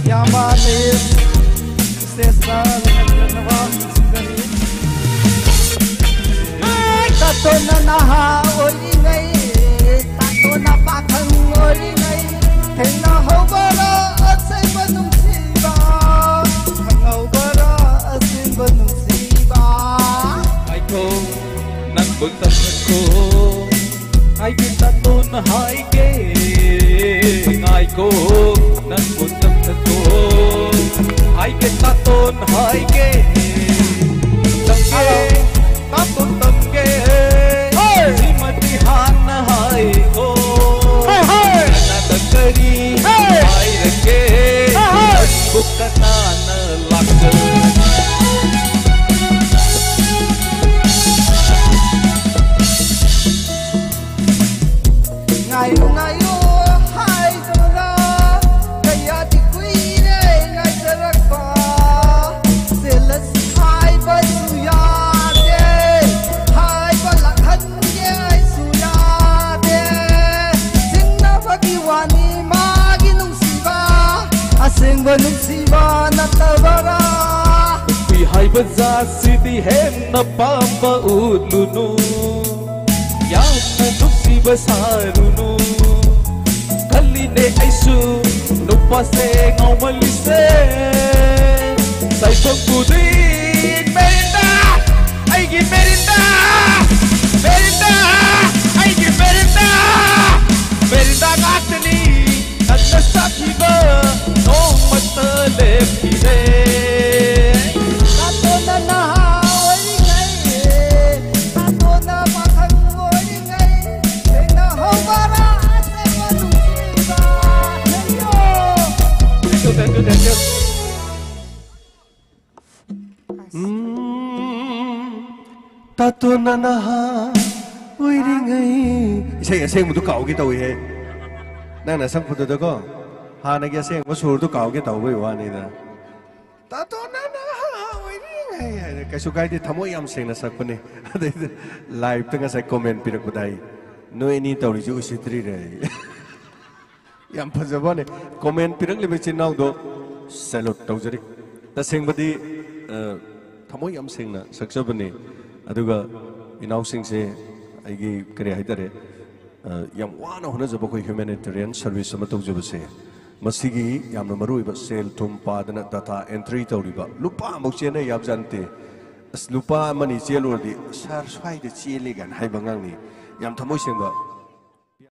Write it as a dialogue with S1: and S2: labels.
S1: Yamani Sesa Navas Singari Tatona Naha Ori Ngai Tatona Pakang Ori Ngai Thena Hobara Asai Banung Siba Hangobara Asai Banung Siba
S2: Aiko Nang Buntam Ko Hai Tatona Hai Ke Aiko Nang Buntam Ko Hai Taton Hai Ke Tamke Taton Tamke Simati Han Hai Ko Nanakari Hai Rake Bukatana Lakka
S1: Ngayo ngayo hai dora kaya di kuire ngai sarakpa selas hai basuya de hai balakhan ye ai suya de singna bhagiwani magi nungsiba aseng banungsiba natawara
S2: pi hai baza sidi hem na pamba ulunu Yamna nuksi basarunu Kaline aisu Nupa se ngawali se Saipang kudin Merinda Aigi Merinda Merinda Aigi Merinda Merinda ngatani Nagna sakiba Nong mata lepide
S1: Tato na naha ori ngai Tato na pakang ori ngai Tena hobara asai banung siba
S2: Thank you
S3: Tato na naha uri ngai Isay aseng mo to kaugi tau he Nang nasang puto to ko Hanag aseng mo sur to kaugi tau ko iwan ida Tato na naha uri ngai Kaso kahit di tamo yam seng nasak pa ni Live to nga sa comment pinak ko tayo No ini tau ri jo usitri re Yam pa sa ne comment pinak libe chinaw do Salute tau jari Taseng ba di Tamo yam seng na saksa pa ni Aduga inaw sing se Aigi kari haitare Yam wana hona jaba koi humanitarian service sama tau jaba se Masigi yam na marui ba sel tum padana data entry tau riba Lupa mok siya na yab jante As lupa mani siya lor di Sar sway di siya ligan hai bangang ni Yam tamoy siyang ba